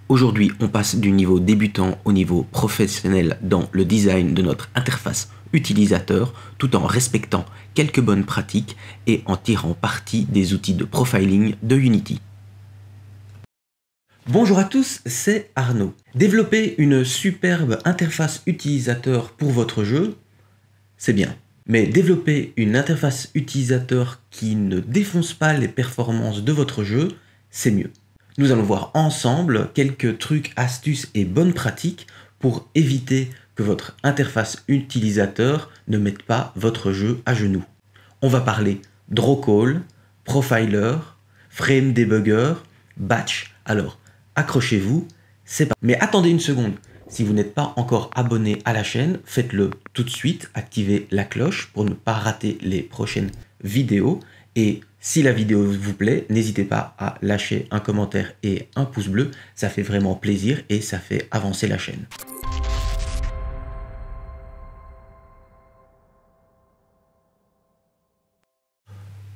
Aujourd'hui, on passe du niveau débutant au niveau professionnel dans le design de notre interface utilisateur, tout en respectant quelques bonnes pratiques et en tirant parti des outils de profiling de Unity. Bonjour à tous, c'est Arnaud. Développer une superbe interface utilisateur pour votre jeu, c'est bien. Mais développer une interface utilisateur qui ne défonce pas les performances de votre jeu, c'est mieux. Nous allons voir ensemble quelques trucs, astuces et bonnes pratiques pour éviter que votre interface utilisateur ne mette pas votre jeu à genoux. On va parler draw call, profiler, frame debugger, batch. Alors, accrochez-vous, c'est pas. Mais attendez une seconde. Si vous n'êtes pas encore abonné à la chaîne, faites-le tout de suite. Activez la cloche pour ne pas rater les prochaines vidéos. Et si la vidéo vous plaît, n'hésitez pas à lâcher un commentaire et un pouce bleu. Ça fait vraiment plaisir et ça fait avancer la chaîne.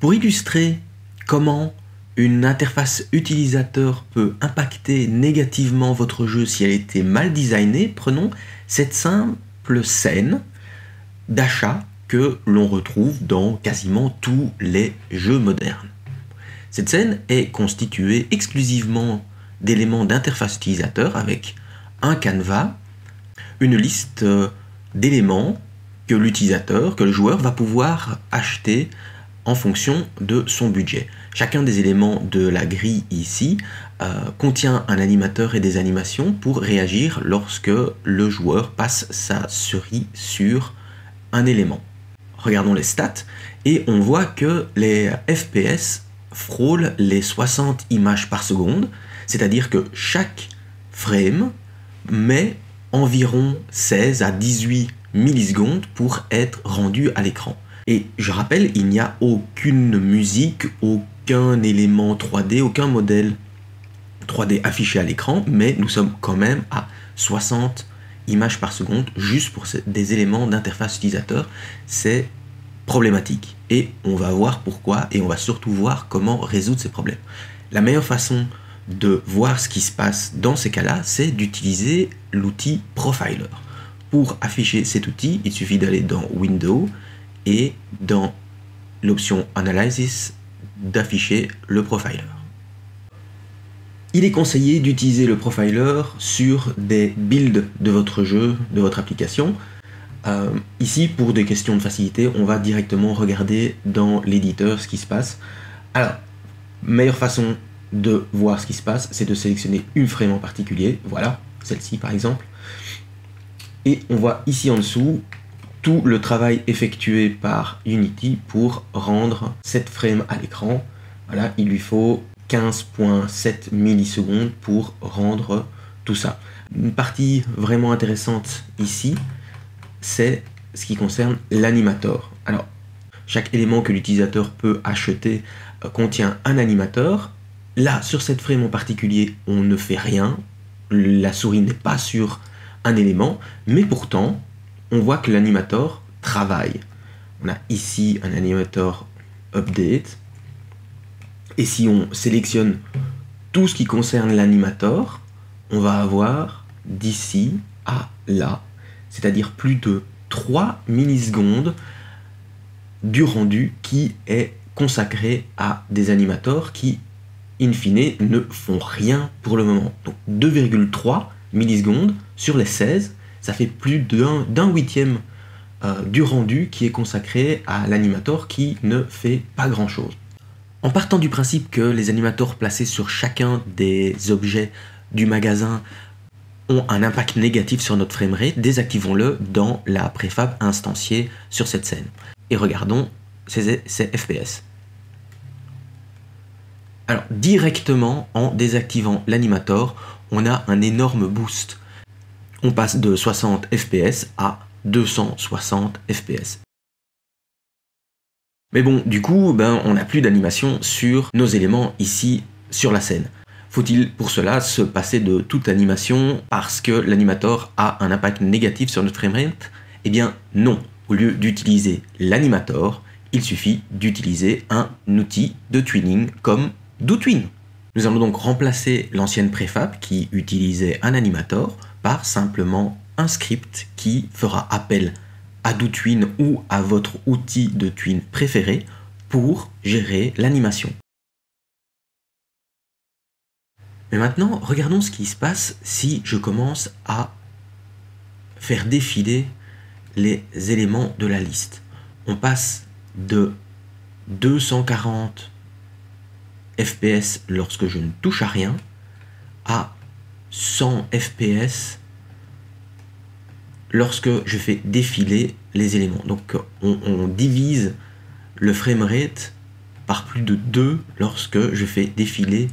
Pour illustrer comment une interface utilisateur peut impacter négativement votre jeu si elle était mal designée, prenons cette simple scène d'achat que l'on retrouve dans quasiment tous les jeux modernes. Cette scène est constituée exclusivement d'éléments d'interface utilisateur avec un canevas, une liste d'éléments que l'utilisateur, que le joueur va pouvoir acheter en fonction de son budget. Chacun des éléments de la grille ici contient un animateur et des animations pour réagir lorsque le joueur passe sa souris sur un élément. Regardons les stats et on voit que les FPS frôlent les 60 images par seconde, c'est-à-dire que chaque frame met environ 16 à 18 millisecondes pour être rendu à l'écran. Et je rappelle, il n'y a aucune musique, aucun élément 3D, aucun modèle 3D affiché à l'écran, mais nous sommes quand même à 60 images par seconde juste pour des éléments d'interface utilisateur. C'est problématique et on va voir pourquoi et on va surtout voir comment résoudre ces problèmes. La meilleure façon de voir ce qui se passe dans ces cas-là, c'est d'utiliser l'outil Profiler. Pour afficher cet outil, il suffit d'aller dans Windows et dans l'option Analysis d'afficher le Profiler. Il est conseillé d'utiliser le Profiler sur des builds de votre jeu, de votre application. Ici, pour des questions de facilité, on va directement regarder dans l'éditeur ce qui se passe. Alors, meilleure façon de voir ce qui se passe, c'est de sélectionner une frame en particulier. Voilà, celle-ci par exemple. Et on voit ici en dessous tout le travail effectué par Unity pour rendre cette frame à l'écran. Voilà, il lui faut 15,7 millisecondes pour rendre tout ça. Une partie vraiment intéressante ici, c'est ce qui concerne l'animator. Alors, chaque élément que l'utilisateur peut acheter contient un animateur. Là, sur cette frame en particulier, on ne fait rien. La souris n'est pas sur un élément, mais pourtant, on voit que l'animator travaille. On a ici un animator update. Et si on sélectionne tout ce qui concerne l'animator, on va avoir d'ici à là, c'est-à-dire plus de 3 millisecondes du rendu qui est consacré à des animators qui, in fine, ne font rien pour le moment. Donc 2,3 millisecondes sur les 16, ça fait plus d'un huitième du rendu qui est consacré à l'animator qui ne fait pas grand-chose. En partant du principe que les animators placés sur chacun des objets du magasin ont un impact négatif sur notre framerate, désactivons-le dans la préfab instanciée sur cette scène. Et regardons ces FPS. Alors, directement en désactivant l'animator, on a un énorme boost. On passe de 60 FPS à 260 FPS. Mais bon, du coup, on n'a plus d'animation sur nos éléments ici sur la scène. Faut-il pour cela se passer de toute animation parce que l'animator a un impact négatif sur notre framerate? Eh bien non. Au lieu d'utiliser l'animator, il suffit d'utiliser un outil de tuning comme DoTween. Nous allons donc remplacer l'ancienne préfab qui utilisait un animator par simplement un script qui fera appel à DoTween ou à votre outil de tween préféré pour gérer l'animation. Mais maintenant, regardons ce qui se passe si je commence à faire défiler les éléments de la liste. On passe de 240 fps lorsque je ne touche à rien à 100 fps lorsque je fais défiler les éléments. Donc on divise le framerate par plus de 2 lorsque je fais défiler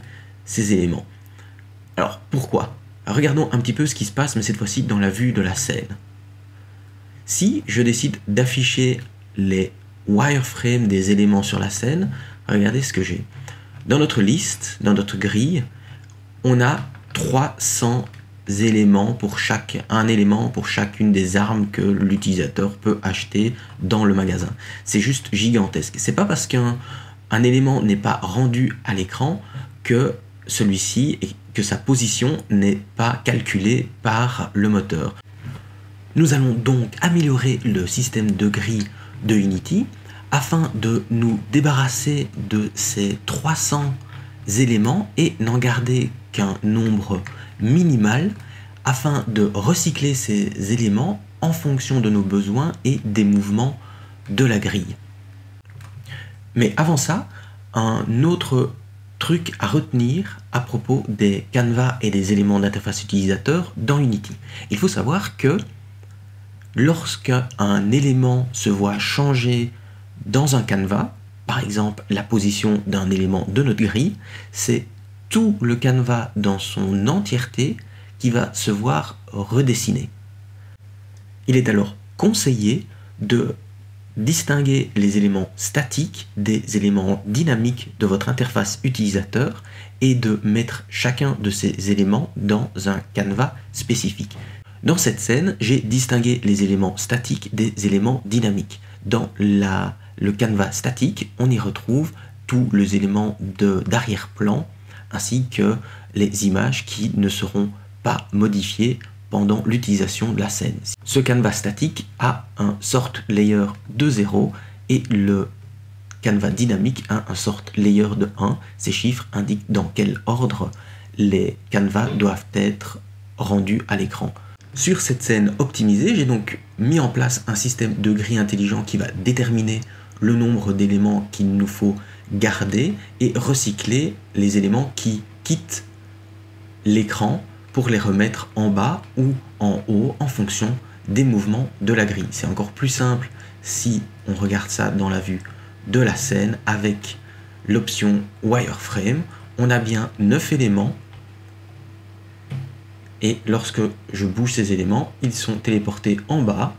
ces éléments. Alors pourquoi? Regardons un petit peu ce qui se passe, mais cette fois-ci dans la vue de la scène. Si je décide d'afficher les wireframes des éléments sur la scène, regardez ce que j'ai. Dans notre liste, dans notre grille, on a 300 éléments pour un élément pour chacune des armes que l'utilisateur peut acheter dans le magasin. C'est juste gigantesque. C'est pas parce qu'un élément n'est pas rendu à l'écran que celui-ci et que sa position n'est pas calculée par le moteur. Nous allons donc améliorer le système de grille de Unity afin de nous débarrasser de ces 300 éléments et n'en garder qu'un nombre minimal afin de recycler ces éléments en fonction de nos besoins et des mouvements de la grille. Mais avant ça, un autre truc à retenir à propos des canevas et des éléments d'interface utilisateur dans Unity. Il faut savoir que lorsqu'un élément se voit changer dans un canevas, par exemple la position d'un élément de notre grille, c'est tout le canevas dans son entièreté qui va se voir redessiner. Il est alors conseillé de distinguer les éléments statiques des éléments dynamiques de votre interface utilisateur et de mettre chacun de ces éléments dans un canevas spécifique. Dans cette scène, j'ai distingué les éléments statiques des éléments dynamiques. Dans le canevas statique, on y retrouve tous les éléments d'arrière-plan ainsi que les images qui ne seront pas modifiées pendant l'utilisation de la scène. Ce canevas statique a un sort layer de 0 et le canevas dynamique a un sort layer de 1. Ces chiffres indiquent dans quel ordre les canevas doivent être rendus à l'écran. Sur cette scène optimisée, j'ai donc mis en place un système de grille intelligent qui va déterminer le nombre d'éléments qu'il nous faut garder et recycler les éléments qui quittent l'écran pour les remettre en bas ou en haut en fonction des mouvements de la grille. C'est encore plus simple si on regarde ça dans la vue de la scène avec l'option wireframe. On a bien 9 éléments et lorsque je bouge ces éléments, ils sont téléportés en bas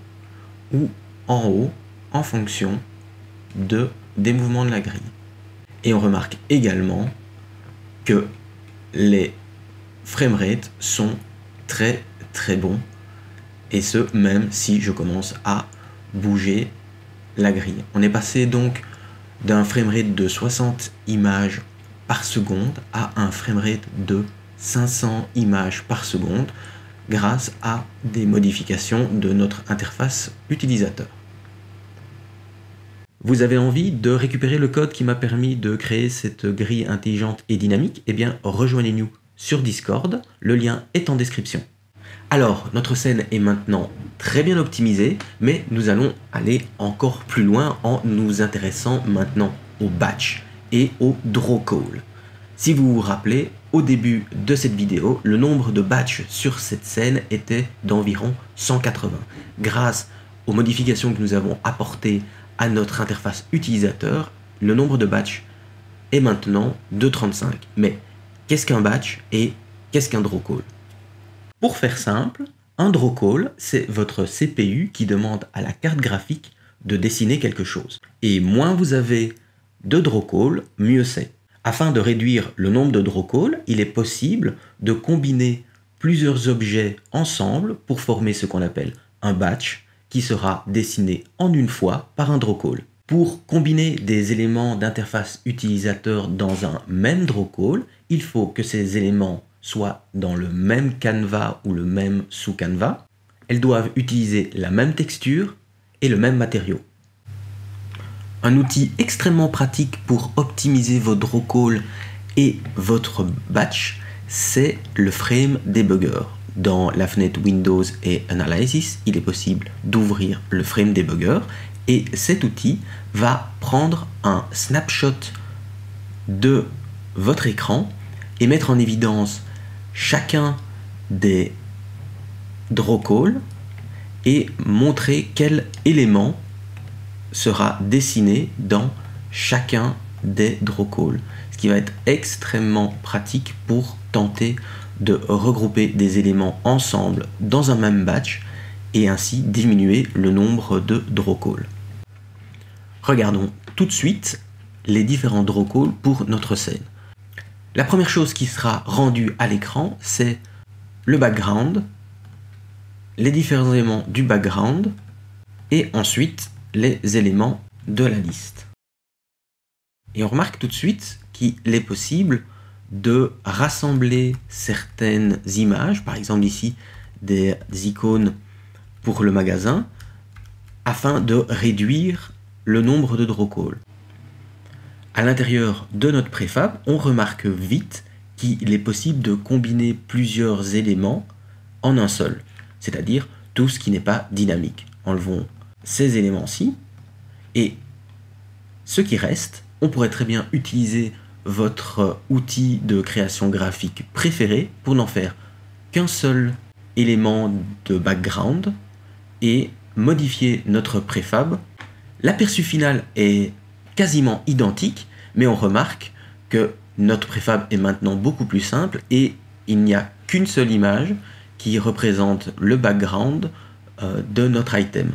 ou en haut en fonction des mouvements de la grille. Et on remarque également que les framerates sont très très bons, et ce même si je commence à bouger la grille. On est passé donc d'un framerate de 60 images par seconde à un framerate de 500 images par seconde grâce à des modifications de notre interface utilisateur. Vous avez envie de récupérer le code qui m'a permis de créer cette grille intelligente et dynamique? Eh bien, rejoignez-nous sur Discord, le lien est en description. Alors, notre scène est maintenant très bien optimisée, mais nous allons aller encore plus loin en nous intéressant maintenant au batch et au draw call. Si vous vous rappelez, au début de cette vidéo, le nombre de batchs sur cette scène était d'environ 180. Grâce aux modifications que nous avons apportées à notre interface utilisateur, le nombre de batchs est maintenant de 35. Mais qu'est-ce qu'un batch et qu'est-ce qu'un draw call? Pour faire simple, un draw call, c'est votre CPU qui demande à la carte graphique de dessiner quelque chose. Et moins vous avez de draw call, mieux c'est. Afin de réduire le nombre de draw call, il est possible de combiner plusieurs objets ensemble pour former ce qu'on appelle un batch qui sera dessiné en une fois par un draw call. Pour combiner des éléments d'interface utilisateur dans un même draw call, il faut que ces éléments soient dans le même canevas ou le même sous-canevas. Elles doivent utiliser la même texture et le même matériau. Un outil extrêmement pratique pour optimiser vos draw calls et votre batch, c'est le Frame Debugger. Dans la fenêtre Windows et Analysis, il est possible d'ouvrir le Frame Debugger et cet outil va prendre un snapshot de votre écran et mettre en évidence chacun des draw calls et montrer quel élément sera dessiné dans chacun des draw calls, ce qui va être extrêmement pratique pour tenter de regrouper des éléments ensemble dans un même batch et ainsi diminuer le nombre de draw calls. Regardons tout de suite les différents draw calls pour notre scène. La première chose qui sera rendue à l'écran, c'est le background, les différents éléments du background et ensuite les éléments de la liste. Et on remarque tout de suite qu'il est possible de rassembler certaines images, par exemple ici des icônes pour le magasin, afin de réduire le nombre de draw calls. À l'intérieur de notre préfab, on remarque vite qu'il est possible de combiner plusieurs éléments en un seul, c'est-à-dire tout ce qui n'est pas dynamique. Enlevons ces éléments-ci et ce qui reste, on pourrait très bien utiliser votre outil de création graphique préféré pour n'en faire qu'un seul élément de background et modifier notre préfab. L'aperçu final est quasiment identique, mais on remarque que notre préfab est maintenant beaucoup plus simple et il n'y a qu'une seule image qui représente le background de notre item.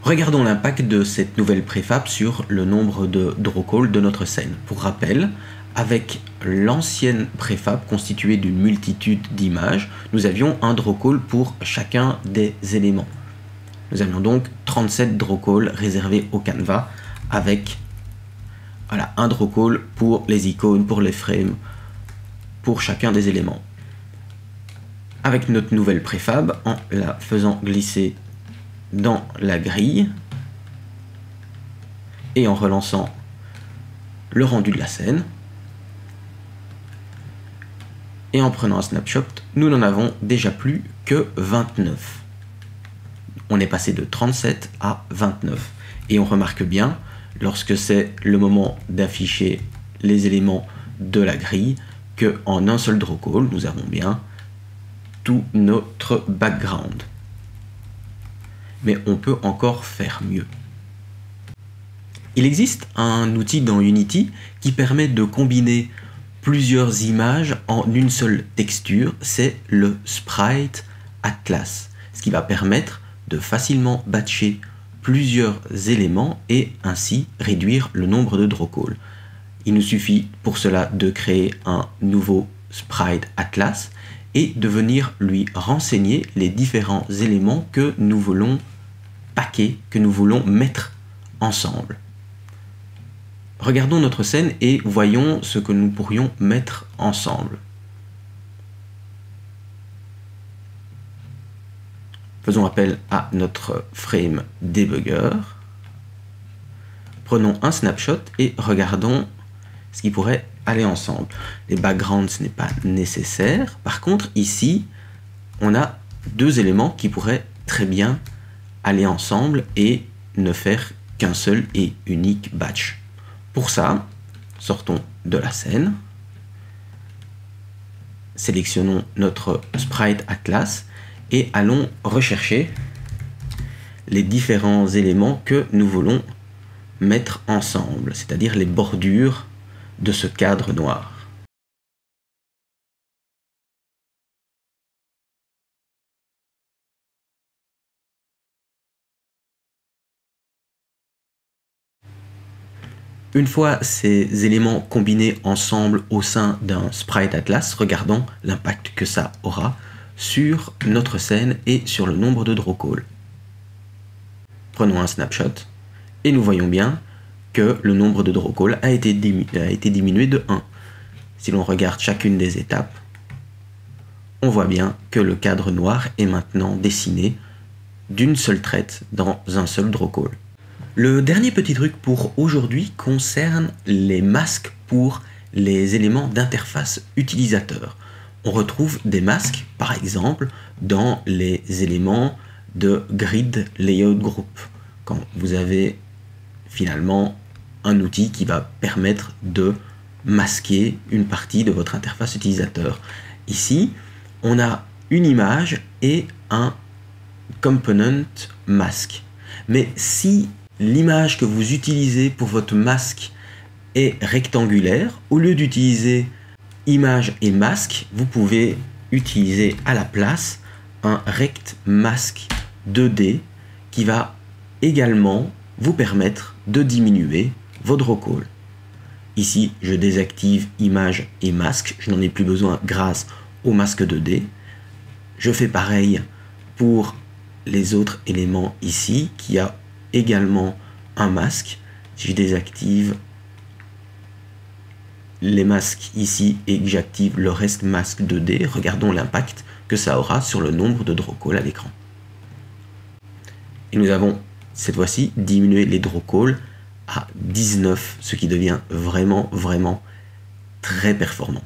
Regardons l'impact de cette nouvelle préfab sur le nombre de draw calls de notre scène. Pour rappel, avec l'ancienne préfab constituée d'une multitude d'images, nous avions un draw call pour chacun des éléments. Nous avions donc 37 draw calls réservés au canevas avec un draw call pour les icônes, pour les frames, pour chacun des éléments. Avec notre nouvelle préfab, en la faisant glisser dans la grille et en relançant le rendu de la scène et en prenant un snapshot, nous n'en avons déjà plus que 29. On est passé de 37 à 29 et on remarque bien lorsque c'est le moment d'afficher les éléments de la grille que en un seul draw call nous avons bien tout notre background. Mais on peut encore faire mieux. Il existe un outil dans Unity qui permet de combiner plusieurs images en une seule texture, c'est le Sprite Atlas, ce qui va permettre de facilement batcher plusieurs éléments et ainsi réduire le nombre de draw calls. Il nous suffit pour cela de créer un nouveau Sprite Atlas et de venir lui renseigner les différents éléments que nous voulons paquets que nous voulons mettre ensemble. Regardons notre scène et voyons ce que nous pourrions mettre ensemble. Faisons appel à notre Frame Debugger. Prenons un snapshot et regardons ce qui pourrait aller ensemble. Les backgrounds, ce n'est pas nécessaire. Par contre, ici, on a deux éléments qui pourraient très bien aller ensemble et ne faire qu'un seul et unique batch. Pour ça, sortons de la scène, sélectionnons notre Sprite Atlas et allons rechercher les différents éléments que nous voulons mettre ensemble, c'est-à-dire les bordures de ce cadre noir. Une fois ces éléments combinés ensemble au sein d'un Sprite Atlas, regardons l'impact que ça aura sur notre scène et sur le nombre de draw calls. Prenons un snapshot et nous voyons bien que le nombre de draw calls a été diminué de 1. si l'on regarde chacune des étapes, on voit bien que le cadre noir est maintenant dessiné d'une seule traite dans un seul draw call. Le dernier petit truc pour aujourd'hui concerne les masques pour les éléments d'interface utilisateur. On retrouve des masques, par exemple, dans les éléments de Grid Layout Group, quand vous avez finalement un outil qui va permettre de masquer une partie de votre interface utilisateur. Ici, on a une image et un component masque. Mais si l'image que vous utilisez pour votre masque est rectangulaire, au lieu d'utiliser image et masque, vous pouvez utiliser à la place un rect mask 2D qui va également vous permettre de diminuer vos draw calls. Ici, je désactive image et masque, je n'en ai plus besoin grâce au masque 2D. Je fais pareil pour les autres éléments ici, qui a également un masque. Si je désactive les masques ici et que j'active le rest masque 2D, regardons l'impact que ça aura sur le nombre de draw calls à l'écran. Et nous avons cette fois-ci diminué les draw calls à 19, ce qui devient vraiment très performant.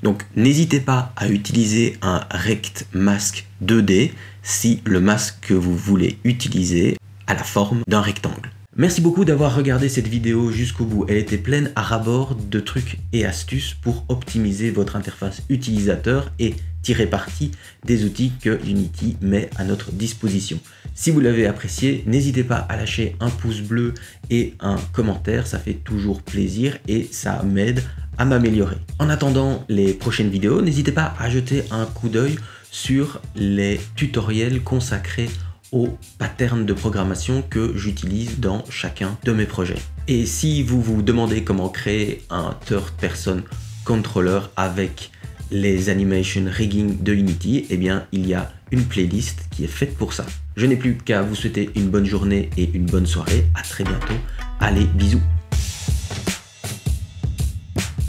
Donc n'hésitez pas à utiliser un rect mask 2D si le masque que vous voulez utiliser a la forme d'un rectangle. Merci beaucoup d'avoir regardé cette vidéo jusqu'au bout. Elle était pleine à ras-bord de trucs et astuces pour optimiser votre interface utilisateur et tirer parti des outils que Unity met à notre disposition. Si vous l'avez apprécié, n'hésitez pas à lâcher un pouce bleu et un commentaire, ça fait toujours plaisir et ça m'aide à m'améliorer. En attendant les prochaines vidéos, n'hésitez pas à jeter un coup d'œil sur les tutoriels consacrés aux patterns de programmation que j'utilise dans chacun de mes projets. Et si vous vous demandez comment créer un third person controller avec les animation rigging de Unity, eh bien il y a une playlist qui est faite pour ça. Je n'ai plus qu'à vous souhaiter une bonne journée et une bonne soirée. À très bientôt. Allez, bisous.